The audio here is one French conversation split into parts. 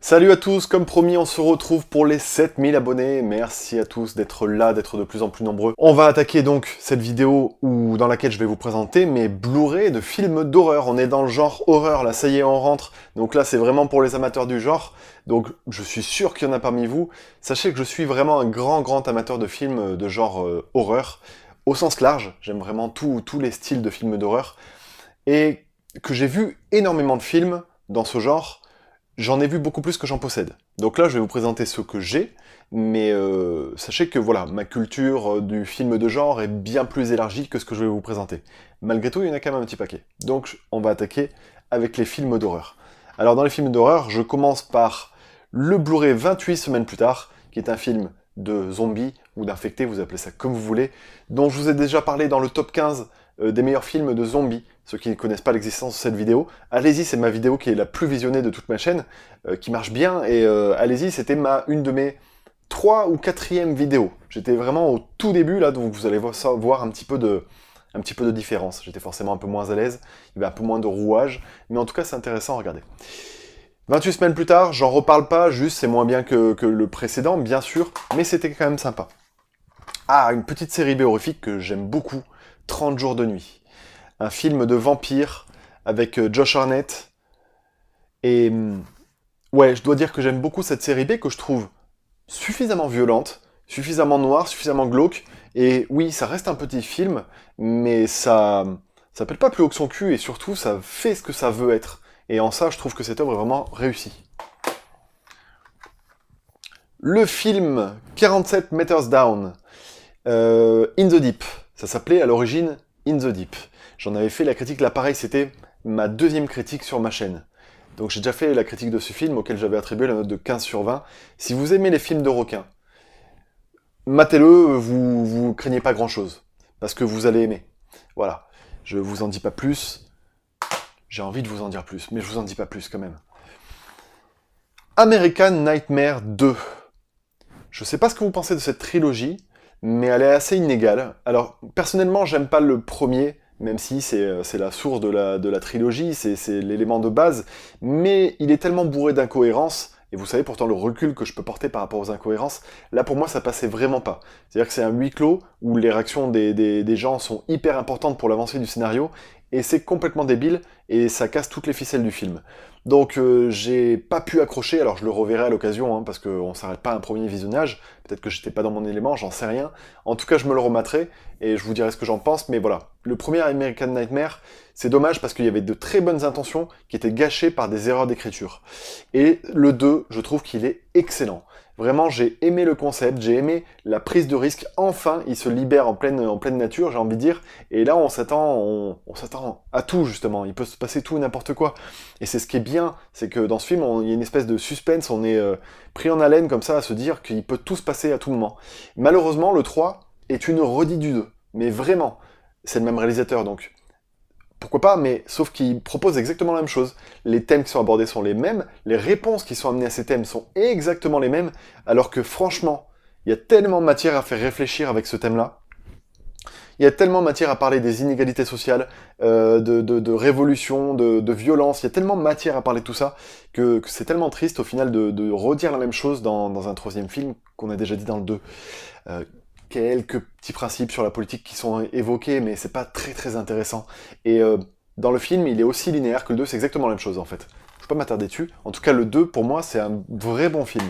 Salut à tous, comme promis, on se retrouve pour les 7000 abonnés. Merci à tous d'être là, d'être de plus en plus nombreux. On va attaquer donc cette vidéo dans laquelle je vais vous présenter mes Blu-ray de films d'horreur. On est dans le genre horreur, là, ça y est, on rentre. Donc là, c'est vraiment pour les amateurs du genre. Donc je suis sûr qu'il y en a parmi vous. Sachez que je suis vraiment un grand amateur de films de genre horreur. Au sens large, j'aime vraiment tous les styles de films d'horreur. Et que j'ai vu énormément de films dans ce genre. J'en ai vu beaucoup plus que j'en possède. Donc là, je vais vous présenter ce que j'ai, mais sachez que voilà, ma culture du film de genre est bien plus élargie que ce que je vais vous présenter. Malgré tout, il y en a quand même un petit paquet. Donc on va attaquer avec les films d'horreur. Alors dans les films d'horreur, je commence par le Blu-ray 28 semaines plus tard, qui est un film de zombies ou d'infectés, vous appelez ça comme vous voulez, dont je vous ai déjà parlé dans le top 15 des meilleurs films de zombies. Ceux qui ne connaissent pas l'existence de cette vidéo, allez-y, c'est ma vidéo qui est la plus visionnée de toute ma chaîne, qui marche bien, et allez-y, c'était une de mes 3 ou 4e vidéos. J'étais vraiment au tout début, là, donc vous allez voir un petit peu de différence. J'étais forcément un peu moins à l'aise, il y avait un peu moins de rouage, mais en tout cas, c'est intéressant à regarder. 28 semaines plus tard, j'en reparle pas, juste c'est moins bien que le précédent, bien sûr, mais c'était quand même sympa. Ah, une petite série B horrifique que j'aime beaucoup, 30 jours de nuit. Un film de vampire avec Josh Hartnett. Et ouais, je dois dire que j'aime beaucoup cette série B que je trouve suffisamment violente, suffisamment noire, suffisamment glauque. Et oui, ça reste un petit film, mais ça pète pas plus haut que son cul et surtout ça fait ce que ça veut être. Et en ça, je trouve que cette œuvre est vraiment réussie. Le film 47 Meters Down, In the Deep. Ça s'appelait à l'origine In the Deep. J'en avais fait la critique, là pareil, c'était ma 2e critique sur ma chaîne. Donc j'ai déjà fait la critique de ce film auquel j'avais attribué la note de 15 sur 20. Si vous aimez les films de requins, matez-le, vous craignez pas grand-chose. Parce que vous allez aimer. Voilà. Je vous en dis pas plus. J'ai envie de vous en dire plus, mais je vous en dis pas plus quand même. American Nightmare 2. Je sais pas ce que vous pensez de cette trilogie, mais elle est assez inégale. Alors, personnellement, j'aime pas le premier, même si c'est la source de la trilogie, c'est l'élément de base, mais il est tellement bourré d'incohérences, et vous savez pourtant le recul que je peux porter par rapport aux incohérences, là pour moi ça passait vraiment pas. C'est-à-dire que c'est un huis clos, où les réactions des gens sont hyper importantes pour l'avancée du scénario, et c'est complètement débile, et ça casse toutes les ficelles du film. Donc j'ai pas pu accrocher, alors je le reverrai à l'occasion, hein, parce qu'on s'arrête pas à un premier visionnage, peut-être que j'étais pas dans mon élément, j'en sais rien. En tout cas, je me le rematerai, et je vous dirai ce que j'en pense, mais voilà. Le premier American Nightmare, c'est dommage parce qu'il y avait de très bonnes intentions qui étaient gâchées par des erreurs d'écriture. Et le 2, je trouve qu'il est excellent. Vraiment, j'ai aimé le concept, j'ai aimé la prise de risque. Enfin, il se libère en pleine nature, j'ai envie de dire. Et là, on s'attend à tout, justement. Il peut se passer tout et n'importe quoi. Et c'est ce qui est bien, c'est que dans ce film, il y a une espèce de suspense, on est pris en haleine comme ça à se dire qu'il peut tout se passer à tout moment. Malheureusement, le 3 est une redite du 2. Mais vraiment, c'est le même réalisateur, donc pourquoi pas, mais sauf qu'il propose exactement la même chose. Les thèmes qui sont abordés sont les mêmes, les réponses qui sont amenées à ces thèmes sont exactement les mêmes, alors que franchement, il y a tellement de matière à faire réfléchir avec ce thème-là. Il y a tellement de matière à parler des inégalités sociales, de révolution, de violence, il y a tellement de matière à parler de tout ça, que c'est tellement triste au final de redire la même chose dans un 3e film qu'on a déjà dit dans le 2. Quelques petits principes sur la politique qui sont évoqués, mais c'est pas très intéressant. Et dans le film, il est aussi linéaire que le 2, c'est exactement la même chose en fait. Je peux pas m'attarder dessus. En tout cas, le 2, pour moi, c'est un vrai bon film.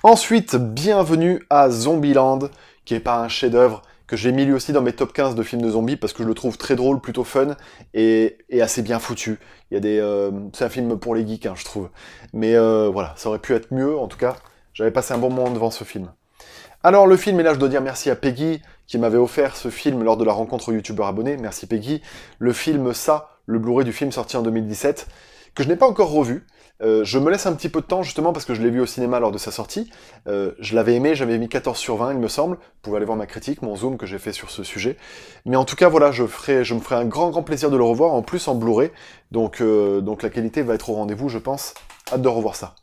Ensuite, bienvenue à Zombieland, qui est pas un chef-d'œuvre, que j'ai mis lui aussi dans mes top 15 de films de zombies, parce que je le trouve très drôle, plutôt fun, et assez bien foutu. Il y a c'est un film pour les geeks, hein, je trouve. Mais voilà, ça aurait pu être mieux, en tout cas, j'avais passé un bon moment devant ce film. Alors le film, et là je dois dire merci à Peggy, qui m'avait offert ce film lors de la rencontre youtubeur abonné, merci Peggy, le film Ça, le Blu-ray du film sorti en 2017, que je n'ai pas encore revu. Je me laisse un petit peu de temps justement parce que je l'ai vu au cinéma lors de sa sortie. Je l'avais aimé, j'avais mis 14 sur 20 il me semble. Vous pouvez aller voir ma critique, mon zoom que j'ai fait sur ce sujet. Mais en tout cas voilà, je me ferai un grand plaisir de le revoir, en plus en Blu-ray. Donc la qualité va être au rendez-vous je pense. Hâte de revoir ça.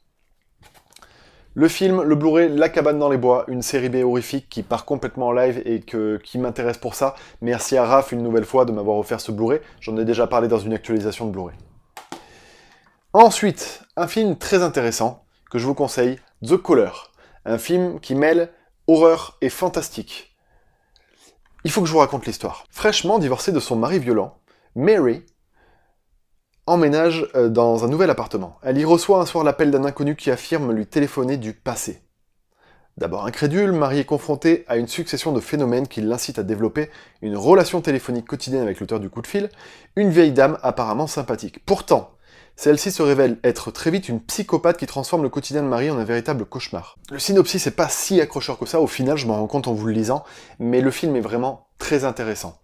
Le film, le Blu-ray, La cabane dans les bois, une série B horrifique qui part complètement en live et qui m'intéresse pour ça. Merci à Raph une nouvelle fois de m'avoir offert ce Blu-ray. J'en ai déjà parlé dans une actualisation de Blu-ray. Ensuite, un film très intéressant que je vous conseille, The Caller, un film qui mêle horreur et fantastique. Il faut que je vous raconte l'histoire. Fraîchement divorcée de son mari violent, Mary emménage dans un nouvel appartement. Elle y reçoit un soir l'appel d'un inconnu qui affirme lui téléphoner du passé. D'abord incrédule, Mary est confrontée à une succession de phénomènes qui l'incitent à développer une relation téléphonique quotidienne avec l'auteur du coup de fil, une vieille dame apparemment sympathique. Pourtant, celle-ci se révèle être très vite une psychopathe qui transforme le quotidien de Mary en un véritable cauchemar. Le synopsis n'est pas si accrocheur que ça, au final je m'en rends compte en vous le lisant, mais le film est vraiment très intéressant.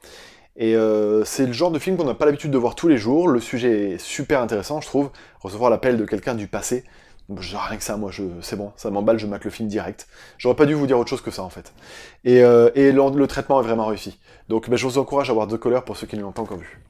Et c'est le genre de film qu'on n'a pas l'habitude de voir tous les jours, le sujet est super intéressant je trouve, recevoir l'appel de quelqu'un du passé, rien que ça, moi, c'est bon, ça m'emballe, je mate le film direct. J'aurais pas dû vous dire autre chose que ça, en fait. Et le traitement est vraiment réussi. Donc, je vous encourage à voir The Caller pour ceux qui ne l'ont pas encore vu.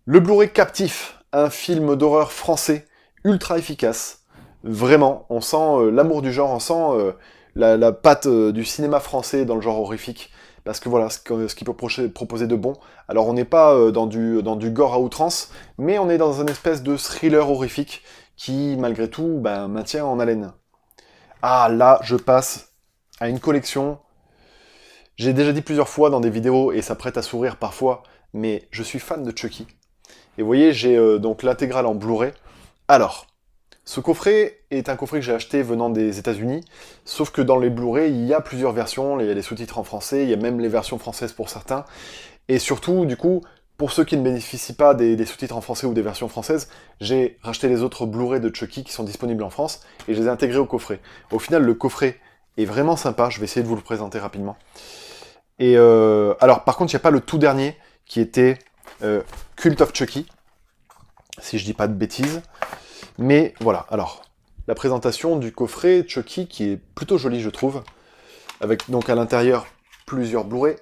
Le Blu-ray Captif, un film d'horreur français, ultra efficace. Vraiment, on sent l'amour du genre, on sent la patte du cinéma français dans le genre horrifique. Parce que voilà, ce qu'il peut proposer de bon. Alors on n'est pas dans du gore à outrance, mais on est dans une espèce de thriller horrifique qui, malgré tout, maintient en haleine. Ah, là, je passe à une collection. J'ai déjà dit plusieurs fois dans des vidéos, et ça prête à sourire parfois, mais je suis fan de Chucky. Et vous voyez, j'ai donc l'intégrale en Blu-ray. Alors, ce coffret est un coffret que j'ai acheté venant des États-Unis, sauf que dans les Blu-ray, il y a plusieurs versions, il y a les sous-titres en français, il y a même les versions françaises pour certains, et surtout, du coup, pour ceux qui ne bénéficient pas des sous-titres en français ou des versions françaises, j'ai racheté les autres Blu-ray de Chucky qui sont disponibles en France, et je les ai intégrés au coffret. Au final, le coffret est vraiment sympa, je vais essayer de vous le présenter rapidement. Et alors, par contre, il n'y a pas le tout dernier, qui était Cult of Chucky, si je dis pas de bêtises. Mais voilà, alors, la présentation du coffret Chucky, qui est plutôt jolie, je trouve, avec donc à l'intérieur plusieurs Blu-ray,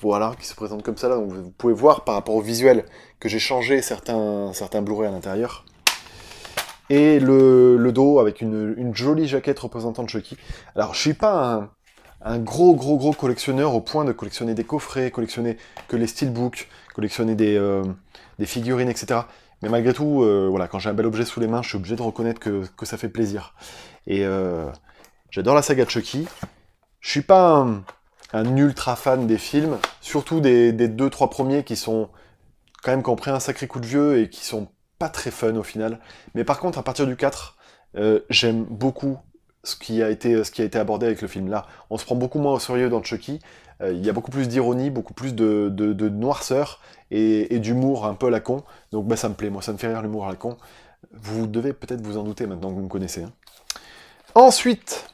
voilà, qui se présentent comme ça là, donc vous pouvez voir par rapport au visuel que j'ai changé certains Blu-ray à l'intérieur. Et le dos avec une jolie jaquette représentant Chucky. Alors, je suis pas un gros collectionneur au point de collectionner des coffrets, collectionner que les steelbooks, collectionner des figurines, etc. Mais malgré tout, voilà, quand j'ai un bel objet sous les mains, je suis obligé de reconnaître que ça fait plaisir. Et j'adore la saga Chucky. Je suis pas un ultra fan des films, surtout des 2-3 premiers qui sont quand même qui ont pris un sacré coup de vieux et qui sont pas très fun au final. Mais par contre, à partir du 4, j'aime beaucoup ce qui a été abordé avec le film. Là, on se prend beaucoup moins au sérieux dans Chucky. Il y a beaucoup plus d'ironie, beaucoup plus de noirceur et d'humour un peu à la con. Donc ça me plaît, moi ça me fait rire l'humour à la con. Vous devez peut-être vous en douter maintenant que vous me connaissez. Hein. Ensuite,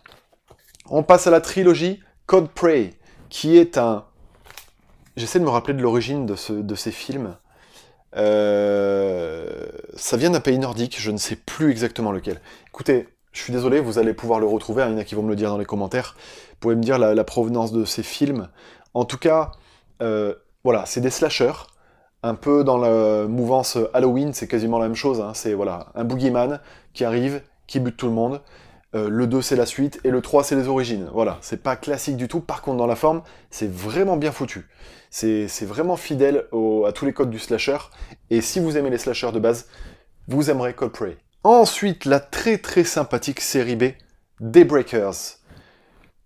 on passe à la trilogie Code Prey, qui est un... J'essaie de me rappeler de l'origine de ces films. Ça vient d'un pays nordique, je ne sais plus exactement lequel. Écoutez, je suis désolé, vous allez pouvoir le retrouver, il y en a qui vont me le dire dans les commentaires. Vous pouvez me dire la provenance de ces films. En tout cas, voilà, c'est des slashers, un peu dans la mouvance Halloween, c'est quasiment la même chose. Hein. C'est voilà, un boogeyman qui arrive, qui bute tout le monde. Le 2 c'est la suite, et le 3 c'est les origines. Voilà, c'est pas classique du tout, par contre dans la forme, c'est vraiment bien foutu. C'est vraiment fidèle à tous les codes du slasher, et si vous aimez les slashers de base, vous aimerez Code Prey. Ensuite, la très sympathique série B, Daybreakers,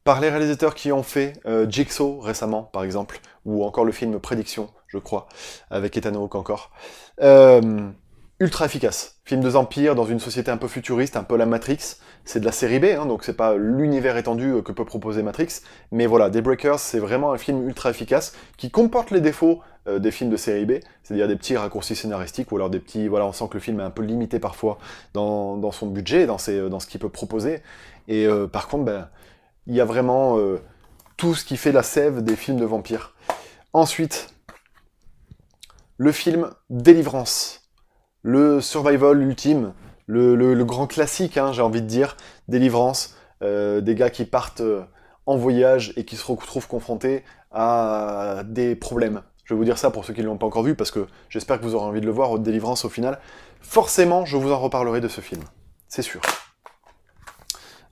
par les réalisateurs qui ont fait Jigsaw récemment, par exemple, ou encore le film Prédiction, je crois, avec Ethan Hawke encore. Ultra efficace. Film de vampire dans une société un peu futuriste, un peu la Matrix. C'est de la série B, hein, donc c'est pas l'univers étendu que peut proposer Matrix. Mais voilà, Daybreakers, c'est vraiment un film ultra efficace qui comporte les défauts des films de série B, c'est-à-dire des petits raccourcis scénaristiques ou alors des petits... Voilà, on sent que le film est un peu limité parfois dans son budget, dans ce qu'il peut proposer. Et par contre, il y a vraiment tout ce qui fait la sève des films de vampires. Ensuite, le film Délivrance. Le survival ultime, le grand classique, hein, j'ai envie de dire, Délivrance, des gars qui partent en voyage et qui se retrouvent confrontés à des problèmes. Je vais vous dire ça pour ceux qui ne l'ont pas encore vu, parce que j'espère que vous aurez envie de le voir, Délivrance au final. Forcément, je vous en reparlerai de ce film, c'est sûr.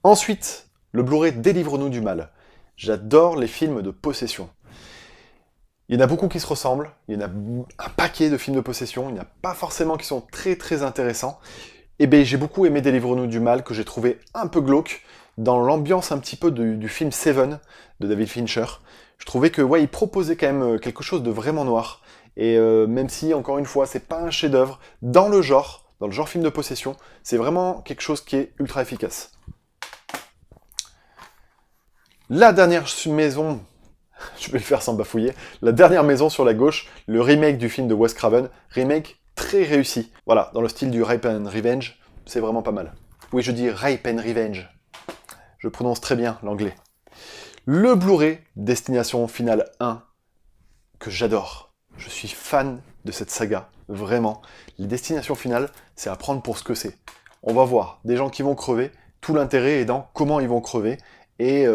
Ensuite, le Blu-ray Délivre-nous du mal. J'adore les films de possession. Il y en a beaucoup qui se ressemblent, il y en a un paquet de films de possession, il n'y en a pas forcément qui sont très très intéressants. Et bien j'ai beaucoup aimé Délivre-nous du mal, que j'ai trouvé un peu glauque, dans l'ambiance un petit peu du film Seven, de David Fincher. Je trouvais que ouais, il proposait quand même quelque chose de vraiment noir. Et même si, encore une fois, c'est pas un chef-d'œuvre, dans le genre film de possession, c'est vraiment quelque chose qui est ultra efficace. La dernière maison, je vais le faire sans bafouiller, la dernière maison sur la gauche, le remake du film de Wes Craven, remake très réussi. Voilà, dans le style du Rape and Revenge, c'est vraiment pas mal. Oui, je dis Rape and Revenge. Je prononce très bien l'anglais. Le Blu-ray Destination Finale 1, que j'adore. Je suis fan de cette saga, vraiment. Les destinations finales, c'est à prendre pour ce que c'est. On va voir des gens qui vont crever, tout l'intérêt est dans comment ils vont crever, et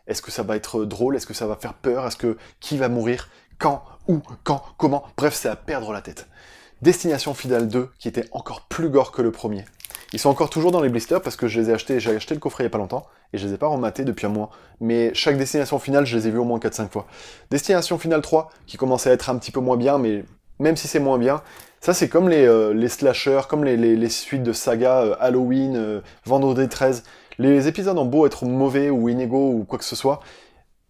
est-ce que ça va être drôle, est-ce que ça va faire peur, est-ce que qui va mourir, quand, où, quand, comment, bref, c'est à perdre la tête. Destination Finale 2, qui était encore plus gore que le premier. Ils sont encore toujours dans les blisters parce que je les ai achetés, j'ai acheté le coffret il y a pas longtemps, et je les ai pas rematés depuis un mois. Mais chaque Destination Finale, je les ai vus au moins 4-5 fois. Destination Finale 3, qui commençait à être un petit peu moins bien, mais même si c'est moins bien, ça c'est comme les slashers, comme les suites de saga Halloween, Vendredi 13. Les épisodes ont beau être mauvais ou inégaux ou quoi que ce soit,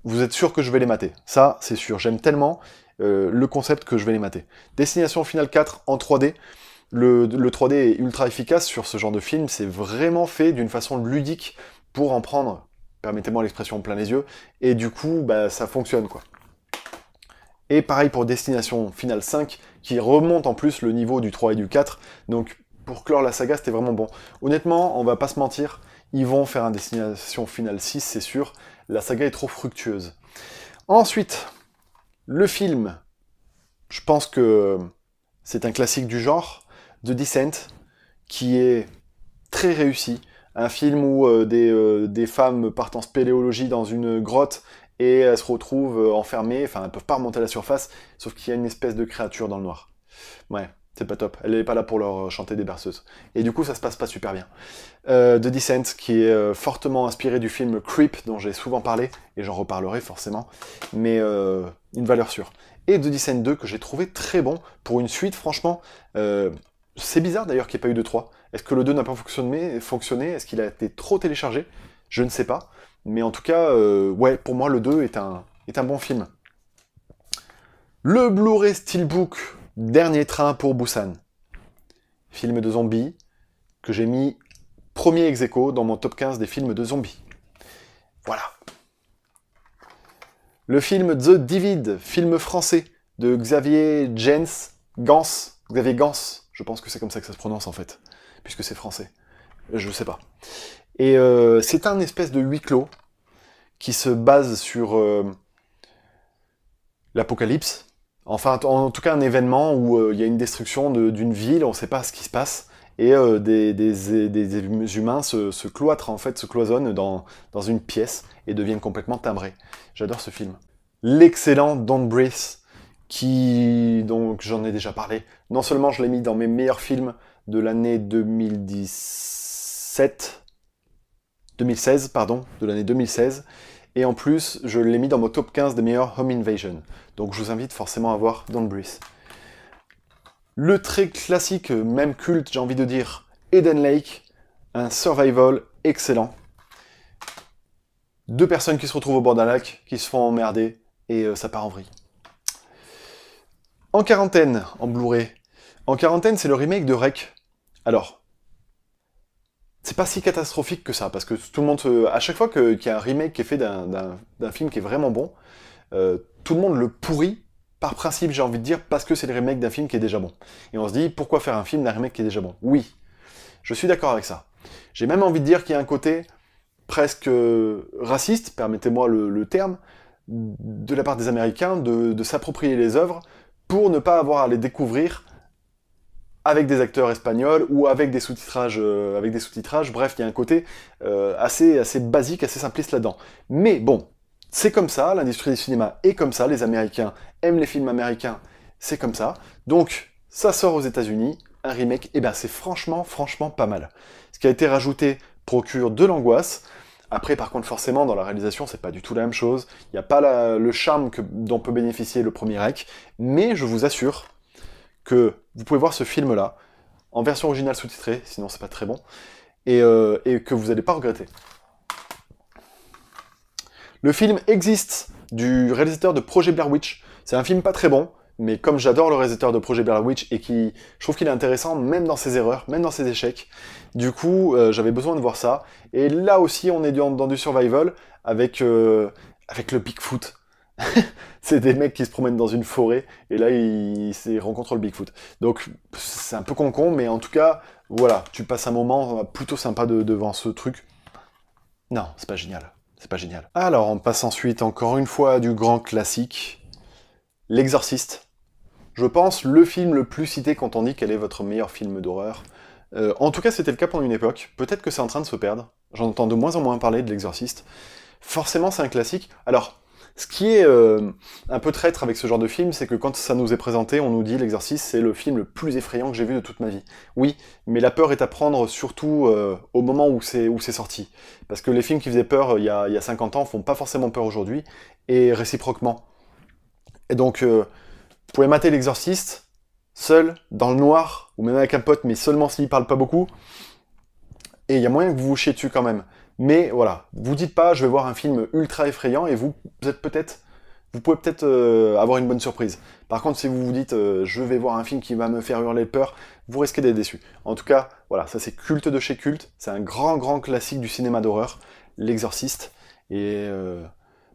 vous êtes sûr que je vais les mater. Ça, c'est sûr. J'aime tellement le concept que je vais les mater. Destination Finale 4 en 3D. Le 3D est ultra efficace sur ce genre de film. C'est vraiment fait d'une façon ludique pour en prendre, permettez-moi l'expression, plein les yeux. Et du coup, bah, ça fonctionne, quoi. Et pareil pour Destination Finale 5, qui remonte en plus le niveau du 3 et du 4. Donc, pour clore la saga, c'était vraiment bon. Honnêtement, on va pas se mentir, ils vont faire un Destination Finale 6, c'est sûr. La saga est trop fructueuse. Ensuite, le film, je pense que c'est un classique du genre, The Descent, qui est très réussi. Un film où des femmes partent en spéléologie dans une grotte et elles se retrouvent enfermées, enfin elles peuvent pas remonter à la surface, sauf qu'il y a une espèce de créature dans le noir. Ouais, c'est pas top. Elle est pas là pour leur chanter des berceuses. Et du coup, ça se passe pas super bien. The Descent, qui est fortement inspiré du film Creep, dont j'ai souvent parlé, et j'en reparlerai forcément, mais une valeur sûre. Et The Descent 2, que j'ai trouvé très bon, pour une suite, franchement, c'est bizarre d'ailleurs qu'il n'y ait pas eu de 3. Est-ce que le 2 n'a pas fonctionné? Est-ce qu'il a été trop téléchargé? Je ne sais pas. Mais en tout cas, ouais, pour moi, le 2 est un bon film. Le Blu-ray Steelbook, Dernier train pour Busan. Film de zombies, que j'ai mis premier ex aequo dans mon top 15 des films de zombies. Voilà. Le film The Divide, film français, de Xavier Gans, Xavier Gans, je pense que c'est comme ça que ça se prononce en fait, puisque c'est français. Je sais pas. Et c'est un espèce de huis clos qui se base sur l'apocalypse. Enfin, en tout cas, un événement où il y a une destruction d'une ville, on ne sait pas ce qui se passe, et des humains se cloîtrent, en fait, se cloisonnent dans une pièce et deviennent complètement timbrés. J'adore ce film. L'excellent Don't Breathe, qui, donc j'en ai déjà parlé, non seulement je l'ai mis dans mes meilleurs films de l'année 2016, pardon, de l'année 2016, et en plus, je l'ai mis dans mon top 15 des meilleurs Home Invasion. Donc je vous invite forcément à voir Don't Breathe. Le très classique, même culte, j'ai envie de dire, Eden Lake, un survival excellent. Deux personnes qui se retrouvent au bord d'un lac, qui se font emmerder, et ça part en vrille. En quarantaine, en Blu-ray. En quarantaine, c'est le remake de Rec. Alors, c'est pas si catastrophique que ça, parce que tout le monde, à chaque fois qu'il y a un remake qui est fait d'un film qui est vraiment bon, tout le monde le pourrit, par principe j'ai envie de dire, parce que c'est le remake d'un film qui est déjà bon. Et on se dit, pourquoi faire un film d'un remake qui est déjà bon? Oui, je suis d'accord avec ça. J'ai même envie de dire qu'il y a un côté presque raciste, permettez-moi le terme, de la part des Américains, de s'approprier les œuvres pour ne pas avoir à les découvrir avec des acteurs espagnols ou avec des sous-titrages. Bref, il y a un côté assez basique, assez simpliste là-dedans. Mais bon, c'est comme ça, l'industrie du cinéma est comme ça, les Américains aiment les films américains, c'est comme ça. Donc, ça sort aux États-Unis, un remake, et ben c'est franchement pas mal. Ce qui a été rajouté procure de l'angoisse. Après, par contre, forcément, dans la réalisation, c'est pas du tout la même chose. Il n'y a pas le charme dont peut bénéficier le premier Rec, mais je vous assure que vous pouvez voir ce film-là, en version originale sous-titrée, sinon c'est pas très bon, et que vous n'allez pas regretter. Le film existe, du réalisateur de Projet Blair Witch. C'est un film pas très bon, mais comme j'adore le réalisateur de Projet Blair Witch, et je trouve qu'il est intéressant, même dans ses erreurs, même dans ses échecs, du coup, j'avais besoin de voir ça. Et là aussi, on est dans du survival, avec le Bigfoot. C'est des mecs qui se promènent dans une forêt, et là, ils rencontrent le Bigfoot. Donc, c'est un peu con-con, mais en tout cas, voilà, tu passes un moment plutôt sympa devant ce truc. Non, c'est pas génial. C'est pas génial. Alors, on passe ensuite, encore une fois, à du grand classique. L'Exorciste. Je pense le film le plus cité quand on dit quel est votre meilleur film d'horreur. En tout cas, c'était le cas pendant une époque. Peut-être que c'est en train de se perdre. J'en entends de moins en moins parler de l'Exorciste. Forcément, c'est un classique. Alors, ce qui est un peu traître avec ce genre de film, c'est que quand ça nous est présenté, on nous dit l'Exorciste, c'est le film le plus effrayant que j'ai vu de toute ma vie. Oui, mais la peur est à prendre surtout au moment où c'est sorti. Parce que les films qui faisaient peur il y a 50 ans font pas forcément peur aujourd'hui, et réciproquement. Et donc, vous pouvez mater l'Exorciste, seul, dans le noir, ou même avec un pote, mais seulement s'il parle pas beaucoup, et il y a moyen que vous vous chiez dessus quand même. Mais voilà, vous dites pas, je vais voir un film ultra effrayant, et vous pouvez peut-être avoir une bonne surprise. Par contre, si vous vous dites, je vais voir un film qui va me faire hurler de peur, vous risquez d'être déçu. En tout cas, voilà, ça c'est culte de chez culte, c'est un grand classique du cinéma d'horreur, l'Exorciste, et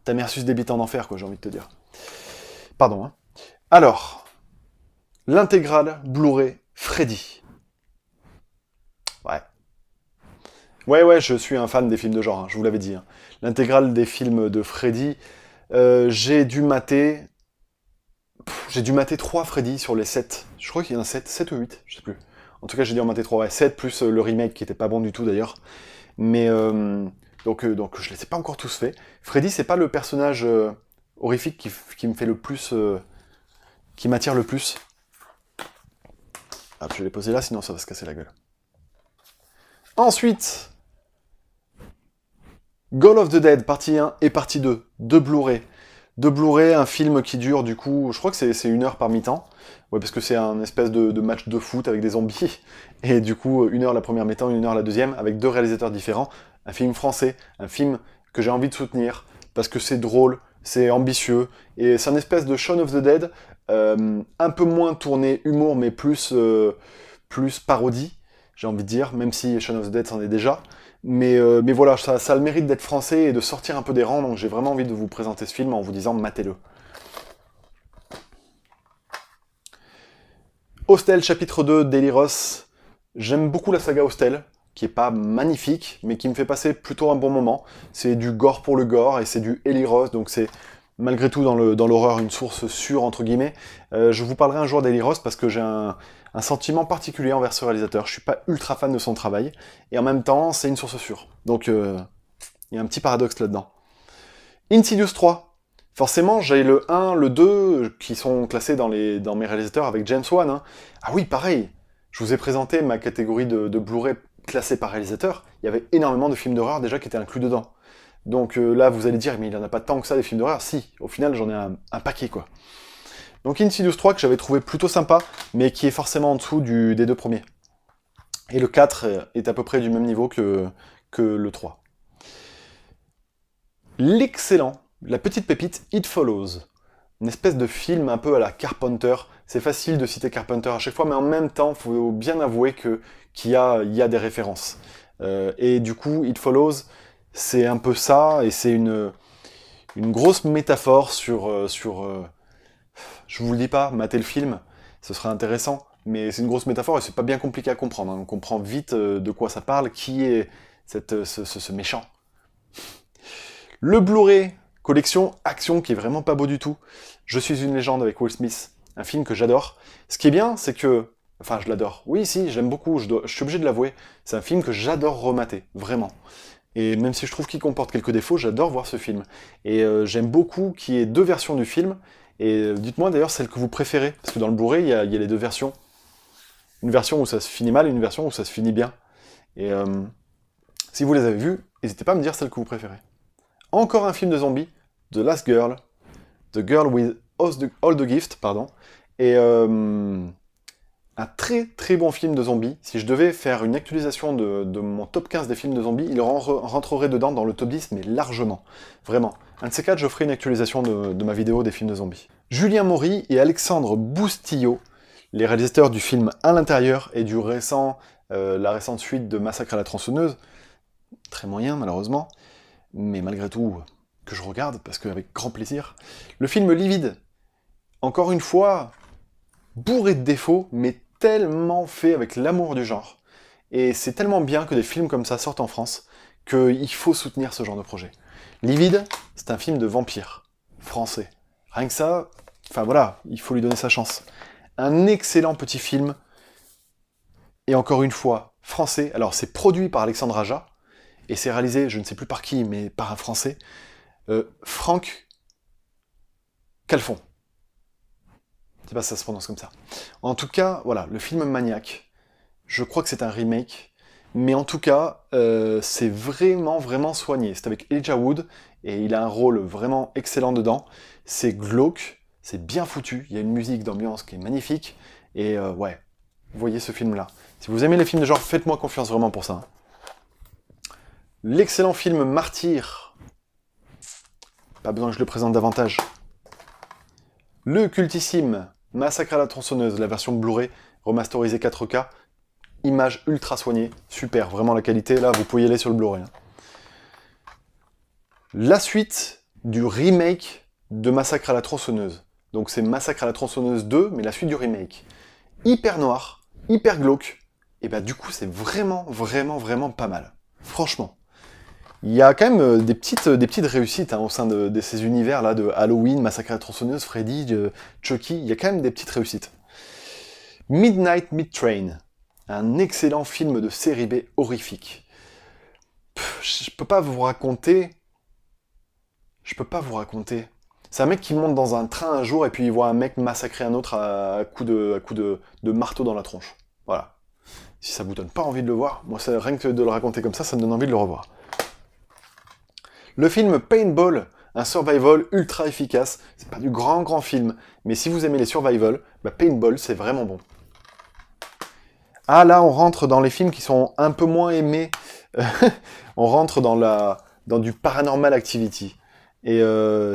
Tamersus débite en enfer, quoi, j'ai envie de te dire. Pardon, hein. Alors, l'intégrale Blu-ray Freddy. Ouais. Ouais, je suis un fan des films de genre, hein, je vous l'avais dit. Hein. L'intégrale des films de Freddy, j'ai dû mater 3 Freddy sur les 7. Je crois qu'il y en a 7 ou 8, je sais plus. En tout cas, j'ai dû en mater 3, ouais. 7 plus le remake qui était pas bon du tout d'ailleurs. Mais, donc je les ai pas encore tous faits. Freddy, c'est pas le personnage horrifique qui me fait le plus... qui m'attire le plus. Hop, je vais les poser là, sinon ça va se casser la gueule. Ensuite, Gall of the Dead, partie 1 et partie 2, de Blu-ray. De Blu-ray, un film qui dure du coup, je crois que c'est 1 heure par mi-temps. Ouais, parce que c'est un espèce de match de foot avec des zombies. Et du coup, 1 heure la première mi-temps, 1 heure la deuxième, avec 2 réalisateurs différents. Un film français, un film que j'ai envie de soutenir, parce que c'est drôle, c'est ambitieux, et c'est un espèce de Shaun of the Dead, un peu moins tourné humour, mais plus parodie, j'ai envie de dire, même si Shaun of the Dead c'en est déjà. Mais voilà, ça a le mérite d'être français et de sortir un peu des rangs, donc j'ai vraiment envie de vous présenter ce film en vous disant matez-le. Hostel chapitre 2, Deliros. J'aime beaucoup la saga Hostel, qui est pas magnifique, mais qui me fait passer plutôt un bon moment. C'est du gore pour le gore, et c'est du Eliros, donc c'est malgré tout dans l'horreur une source sûre, entre guillemets. Je vous parlerai un jour d'Eliros parce que j'ai un sentiment particulier envers ce réalisateur. Je suis pas ultra fan de son travail, et en même temps, c'est une source sûre. Donc, il y a un petit paradoxe là-dedans. Insidious 3. Forcément, j'ai le 1, le 2, qui sont classés dans mes réalisateurs avec James Wan. Hein. Ah oui, pareil. Je vous ai présenté ma catégorie de Blu-ray classée par réalisateur. Il y avait énormément de films d'horreur déjà qui étaient inclus dedans. Donc là, vous allez dire, mais il n'y en a pas tant que ça des films d'horreur. Si, au final, j'en ai un paquet, quoi. Donc Insidious 3, que j'avais trouvé plutôt sympa, mais qui est forcément en dessous des 2 premiers. Et le 4 est à peu près du même niveau que le 3. L'excellent, la petite pépite It Follows. Une espèce de film un peu à la Carpenter. C'est facile de citer Carpenter à chaque fois, mais en même temps, il faut bien avouer qu'il y a des références. Et du coup, It Follows, c'est un peu ça, et c'est une grosse métaphore sur je vous le dis pas, matez le film, ce serait intéressant, mais c'est une grosse métaphore et c'est pas bien compliqué à comprendre. Hein. On comprend vite de quoi ça parle, qui est ce méchant. Le Blu-ray, collection Action, qui est vraiment pas beau du tout. Je suis une légende avec Will Smith, un film que j'adore. Ce qui est bien, c'est que... Enfin, je l'adore. Oui, si, j'aime beaucoup, je suis obligé de l'avouer. C'est un film que j'adore remater, vraiment. Et même si je trouve qu'il comporte quelques défauts, j'adore voir ce film. Et j'aime beaucoup qu'il y ait 2 versions du film. Et dites-moi d'ailleurs celle que vous préférez, parce que dans le Blu-ray, il y a les 2 versions. Une version où ça se finit mal et une version où ça se finit bien. Et Si vous les avez vus, n'hésitez pas à me dire celle que vous préférez. Encore un film de zombies, The Last Girl, The Girl with All the Gift, pardon, et un très très bon film de zombies. Si je devais faire une actualisation de mon top 15 des films de zombies, il rentrerait dedans dans le top 10, mais largement. Vraiment. Un de ces quatre, je ferai une actualisation de ma vidéo des films de zombies. Julien Maury et Alexandre Boustillo, les réalisateurs du film À l'intérieur et du la récente suite de Massacre à la tronçonneuse, très moyen malheureusement, mais malgré tout que je regarde, parce qu'avec grand plaisir. Le film Livide, encore une fois, bourré de défauts, mais tellement fait avec l'amour du genre. Et c'est tellement bien que des films comme ça sortent en France, qu'il faut soutenir ce genre de projet. Livide, c'est un film de vampire, français. Rien que ça, enfin voilà, il faut lui donner sa chance. Un excellent petit film, et encore une fois, français. Alors c'est produit par Alexandre Aja, et c'est réalisé, je ne sais plus par qui, mais par un français, Franck Calfon. Je sais pas si ça se prononce comme ça. En tout cas, voilà, le film Maniac, je crois que c'est un remake, mais en tout cas, c'est vraiment, vraiment soigné. C'est avec Elijah Wood, et il a un rôle vraiment excellent dedans. C'est glauque, c'est bien foutu, il y a une musique d'ambiance qui est magnifique, et ouais, voyez ce film-là. Si vous aimez les films de genre, faites-moi confiance vraiment pour ça. L'excellent film Martyr, pas besoin que je le présente davantage. Le cultissime Massacre à la tronçonneuse, la version Blu-ray, remasterisée 4K, image ultra soignée, super, vraiment la qualité, là vous pouvez y aller sur le Blu-ray. La suite du remake de Massacre à la tronçonneuse. Donc c'est Massacre à la tronçonneuse 2, mais la suite du remake. Hyper noir, hyper glauque, et bah du coup c'est vraiment, vraiment, vraiment pas mal. Franchement. Il y a quand même des petites réussites au sein de ces univers-là, de Halloween, Massacre à la tronçonneuse, Freddy, Chucky, il y a quand même des petites réussites. Midnight Mid-Train, un excellent film de série B horrifique. Je peux pas vous raconter... C'est un mec qui monte dans un train un jour et puis il voit un mec massacrer un autre à coups de marteau dans la tronche. Voilà. Si ça vous donne pas envie de le voir, moi rien que de le raconter comme ça me donne envie de le revoir. Le film Paintball, un survival ultra efficace. C'est pas du grand film, mais si vous aimez les survival, bah Paintball, c'est vraiment bon. Ah là, on rentre dans les films qui sont un peu moins aimés. On rentre dans du Paranormal Activity. Et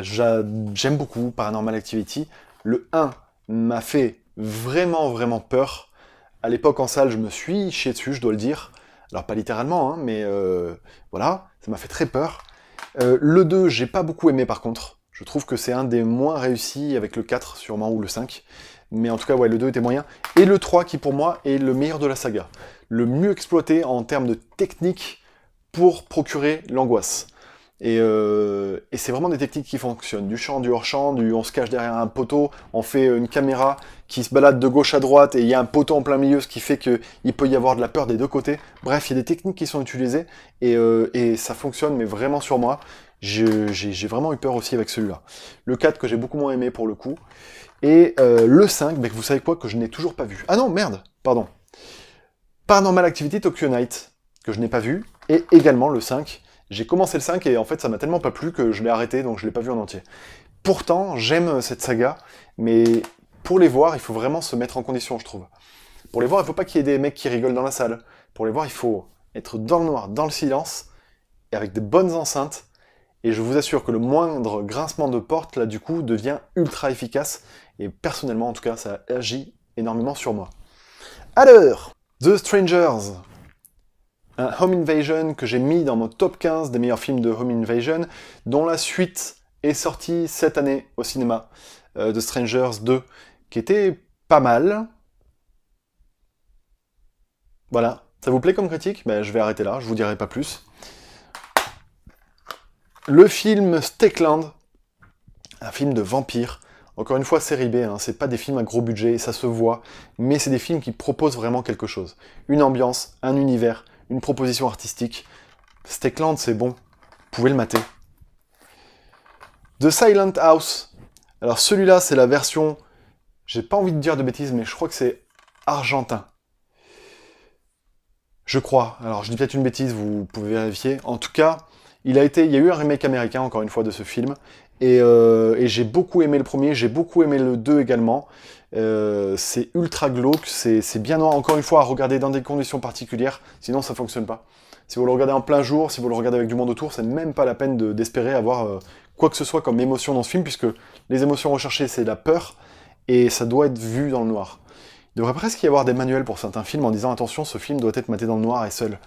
j'aime beaucoup Paranormal Activity. Le 1 m'a fait vraiment, vraiment peur. À l'époque, en salle, je me suis chié dessus, je dois le dire. Alors, pas littéralement, hein, mais voilà, ça m'a fait très peur. Le 2, j'ai pas beaucoup aimé par contre. Je trouve que c'est un des moins réussis avec le 4 sûrement, ou le 5. Mais en tout cas, ouais, le 2 était moyen. Et le 3 qui pour moi est le meilleur de la saga. Le mieux exploité en termes de technique pour procurer l'angoisse. Et c'est vraiment des techniques qui fonctionnent. Du champ, du hors-champ, on se cache derrière un poteau, on fait une caméra qui se balade de gauche à droite et il y a un poteau en plein milieu, ce qui fait qu'il peut y avoir de la peur des deux côtés. Bref, il y a des techniques qui sont utilisées et ça fonctionne, mais vraiment sur moi. J'ai vraiment eu peur aussi avec celui-là. Le 4 que j'ai beaucoup moins aimé pour le coup. Et le 5, bah, vous savez quoi, que je n'ai toujours pas vu. Ah non, merde, pardon. Paranormal Activity Tokyo Night, que je n'ai pas vu. Et également le 5. J'ai commencé le 5 et en fait ça m'a tellement pas plu que je l'ai arrêté, donc je l'ai pas vu en entier. Pourtant, j'aime cette saga, mais pour les voir, il faut vraiment se mettre en condition, je trouve. Pour les voir, il faut pas qu'il y ait des mecs qui rigolent dans la salle. Pour les voir, il faut être dans le noir, dans le silence, et avec des bonnes enceintes. Et je vous assure que le moindre grincement de porte, là, du coup, devient ultra efficace. Et personnellement, en tout cas, ça agit énormément sur moi. Alors, The Strangers, un Home Invasion que j'ai mis dans mon top 15 des meilleurs films de Home Invasion, dont la suite est sortie cette année au cinéma, The Strangers 2, qui était pas mal. Voilà. Ça vous plaît comme critique? Ben, je vais arrêter là, je vous dirai pas plus. Le film Steakland, un film de vampire. Encore une fois, série B, hein, c'est pas des films à gros budget, ça se voit, mais c'est des films qui proposent vraiment quelque chose. Une ambiance, un univers, une proposition artistique. Steakland, c'est bon, vous pouvez le mater. The Silent House. Alors celui-là, c'est la version, j'ai pas envie de dire de bêtises, mais je crois que c'est argentin. Je crois. Alors, je dis peut-être une bêtise, vous pouvez vérifier. En tout cas, il y a eu un remake américain, encore une fois, de ce film. Et j'ai beaucoup aimé le premier, j'ai beaucoup aimé le 2 également. C'est ultra glauque, c'est bien noir, encore une fois, à regarder dans des conditions particulières, sinon ça fonctionne pas. Si vous le regardez en plein jour, si vous le regardez avec du monde autour, c'est même pas la peine d'espérer avoir quoi que ce soit comme émotion dans ce film, puisque les émotions recherchées, c'est la peur, et ça doit être vu dans le noir. Il devrait presque y avoir des manuels pour certains films en disant attention, ce film doit être maté dans le noir et seul.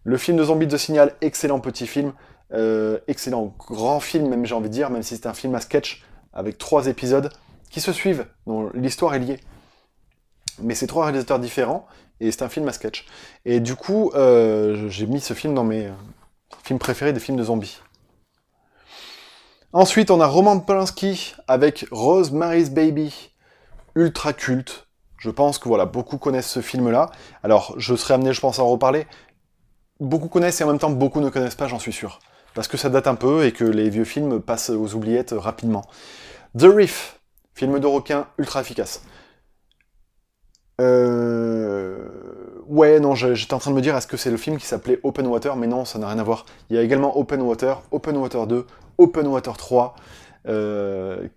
Le film de Zombie de Signal, excellent petit film, excellent grand film même j'ai envie de dire, même si c'est un film à sketch avec 3 épisodes qui se suivent, dont l'histoire est liée. Mais c'est 3 réalisateurs différents, et c'est un film à sketch. Et du coup, j'ai mis ce film dans mes films préférés des films de zombies. Ensuite, on a Roman Polanski avec Rosemary's Baby, ultra culte. Je pense que voilà, beaucoup connaissent ce film-là. Alors, je serai amené, je pense, à en reparler. Beaucoup connaissent et en même temps, beaucoup ne connaissent pas, j'en suis sûr. Parce que ça date un peu et que les vieux films passent aux oubliettes rapidement. The Reef, film de requin ultra efficace. Ouais, non, j'étais en train de me dire, est-ce que c'est le film qui s'appelait Open Water? Mais non, ça n'a rien à voir. Il y a également Open Water 2, Open Water 3,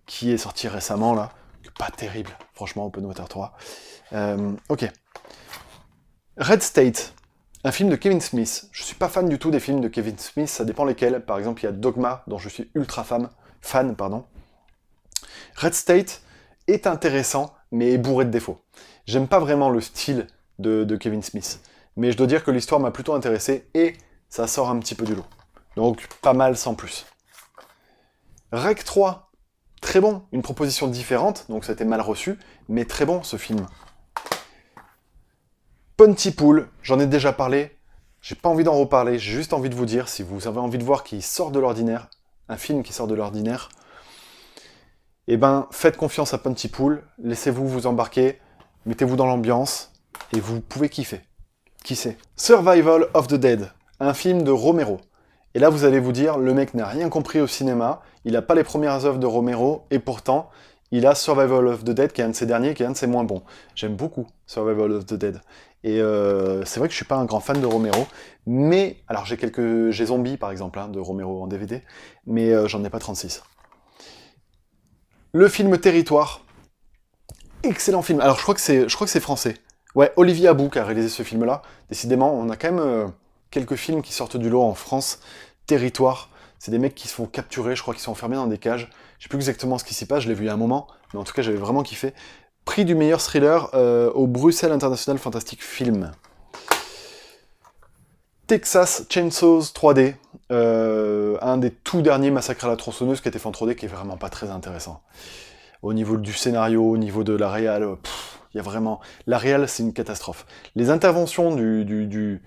qui est sorti récemment, là. Pas terrible, franchement, Open Water 3. Ok. Red State, un film de Kevin Smith. Je suis pas fan du tout des films de Kevin Smith, ça dépend lesquels. Par exemple, il y a Dogma, dont je suis ultra fan. Red State est intéressant, mais est bourré de défauts. J'aime pas vraiment le style de Kevin Smith, mais je dois dire que l'histoire m'a plutôt intéressé, et ça sort un petit peu du lot. Donc, pas mal sans plus. Rec 3, très bon, une proposition différente, donc ça a été mal reçu, mais très bon ce film. Pontypool, j'en ai déjà parlé, j'ai pas envie d'en reparler, j'ai juste envie de vous dire, si vous avez envie de voir qui sort de l'ordinaire, un film qui sort de l'ordinaire, eh ben, faites confiance à Pontypool, laissez-vous vous embarquer, mettez-vous dans l'ambiance, et vous pouvez kiffer. Qui c'est? Survival of the Dead, un film de Romero. Et là, vous allez vous dire, le mec n'a rien compris au cinéma, il n'a pas les premières œuvres de Romero, et pourtant, il a Survival of the Dead, qui est un de ses derniers, qui est un de ses moins bons. J'aime beaucoup Survival of the Dead. Et c'est vrai que je suis pas un grand fan de Romero, mais... Alors, j'ai Zombie, par exemple, hein, de Romero en DVD, mais j'en ai pas 36. Le film Territoire, excellent film. Alors, je crois que c'est français. Ouais, Olivier Abou qui a réalisé ce film-là. Décidément, on a quand même quelques films qui sortent du lot en France. Territoire, c'est des mecs qui se font capturer, je crois qu'ils sont enfermés dans des cages. Je sais plus exactement ce qui s'y passe, je l'ai vu il y a un moment, mais en tout cas, j'avais vraiment kiffé. Prix du meilleur thriller au Bruxelles International Fantastic Film. Texas Chainsaws 3D, un des tout derniers massacres à la tronçonneuse qui a été fait en 3D, qui est vraiment pas très intéressant. Au niveau du scénario, au niveau de la réal, il y a vraiment... La réal, c'est une catastrophe. Les interventions du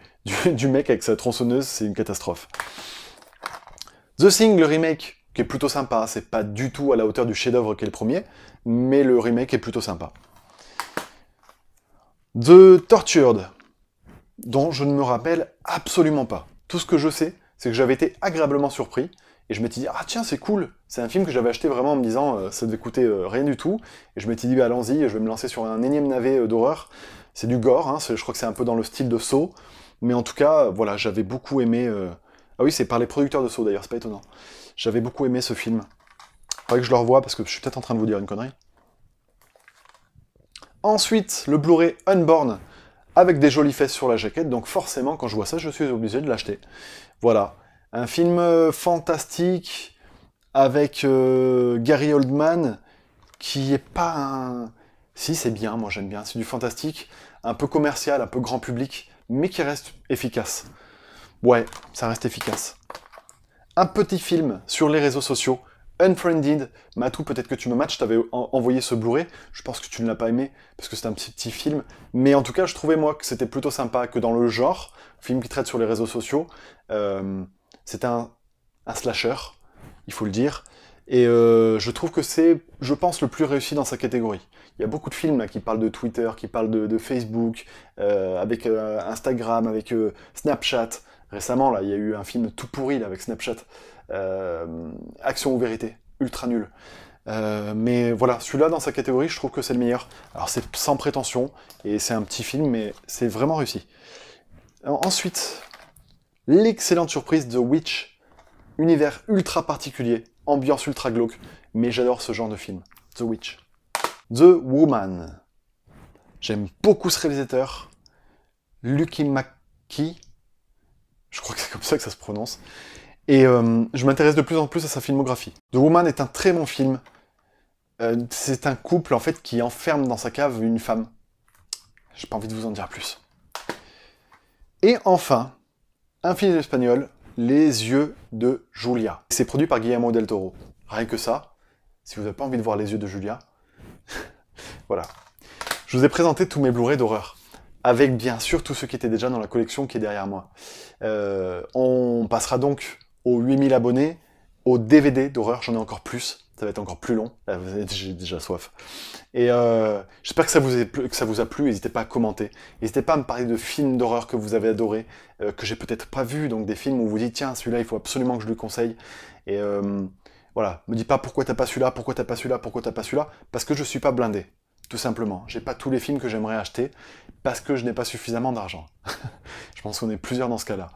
mec avec sa tronçonneuse, c'est une catastrophe. The Thing, le remake, qui est plutôt sympa, c'est pas du tout à la hauteur du chef-d'œuvre qu'est le premier, mais le remake est plutôt sympa. The Tortured, dont je ne me rappelle absolument pas. Tout ce que je sais, c'est que j'avais été agréablement surpris, et je m'étais dit, ah tiens, c'est cool. C'est un film que j'avais acheté vraiment en me disant, ça devait coûter rien du tout. Et je m'étais dit, bah, allons-y, je vais me lancer sur un énième navet d'horreur. C'est du gore, hein, je crois que c'est un peu dans le style de Saw. Mais en tout cas, voilà, j'avais beaucoup aimé... Ah oui, c'est par les producteurs de Saw d'ailleurs, c'est pas étonnant. J'avais beaucoup aimé ce film. Faudrait que je le revoie parce que je suis peut-être en train de vous dire une connerie. Ensuite, le Blu-ray Unborn, avec des jolies fesses sur la jaquette, donc forcément, quand je vois ça, je suis obligé de l'acheter. Voilà. Un film fantastique avec Gary Oldman qui est pas un... Si, c'est bien, moi j'aime bien. C'est du fantastique, un peu commercial, un peu grand public, mais qui reste efficace. Ouais, ça reste efficace. Un petit film sur les réseaux sociaux, Unfriended. Matou, peut-être que tu me matches, je t'avais envoyé ce Blu-ray. Je pense que tu ne l'as pas aimé, parce que c'est un petit film. Mais en tout cas, je trouvais, moi, que c'était plutôt sympa, que dans le genre, film qui traite sur les réseaux sociaux, c'est un slasher, il faut le dire. Et je trouve que c'est, je pense, le plus réussi dans sa catégorie. Il y a beaucoup de films là, qui parlent de Twitter, qui parlent de Facebook, avec Instagram, avec Snapchat. Récemment, là, il y a eu un film tout pourri là, avec Snapchat. Action ou vérité, ultra nul. Mais voilà, celui-là, dans sa catégorie, je trouve que c'est le meilleur. Alors c'est sans prétention, et c'est un petit film, mais c'est vraiment réussi. Ensuite, l'excellente surprise The Witch. Univers ultra particulier, ambiance ultra glauque, mais j'adore ce genre de film. The Witch. The Woman. J'aime beaucoup ce réalisateur. Lucky McKee. Je crois que c'est comme ça que ça se prononce. Et je m'intéresse de plus en plus à sa filmographie. The Woman est un très bon film. C'est un couple, en fait, qui enferme dans sa cave une femme. J'ai pas envie de vous en dire plus. Et enfin, un film espagnol, Les yeux de Julia. C'est produit par Guillermo del Toro. Rien que ça, si vous n'avez pas envie de voir Les yeux de Julia, voilà. Je vous ai présenté tous mes Blu-ray d'horreur, avec bien sûr tous ceux qui étaient déjà dans la collection qui est derrière moi. On passera donc aux 8000 abonnés, aux DVD d'horreur, j'en ai encore plus. Ça va être encore plus long. J'ai déjà soif. Et j'espère que ça vous a plu. N'hésitez pas à commenter. N'hésitez pas à me parler de films d'horreur que vous avez adorés, que j'ai peut-être pas vus, donc des films où vous dites tiens, celui-là, il faut absolument que je le conseille. Et voilà, me dis pas pourquoi t'as pas celui-là, pourquoi t'as pas celui-là, pourquoi t'as pas celui-là, parce que je suis pas blindé. Tout simplement. J'ai pas tous les films que j'aimerais acheter parce que je n'ai pas suffisamment d'argent. Je pense qu'on est plusieurs dans ce cas-là.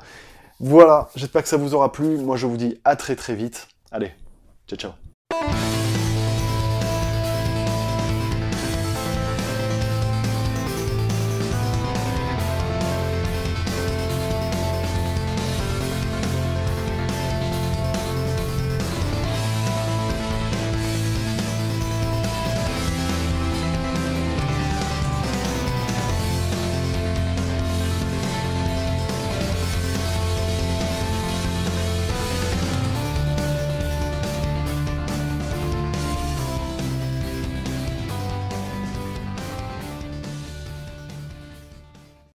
Voilà, j'espère que ça vous aura plu. Moi, je vous dis à très très vite. Allez, ciao ciao.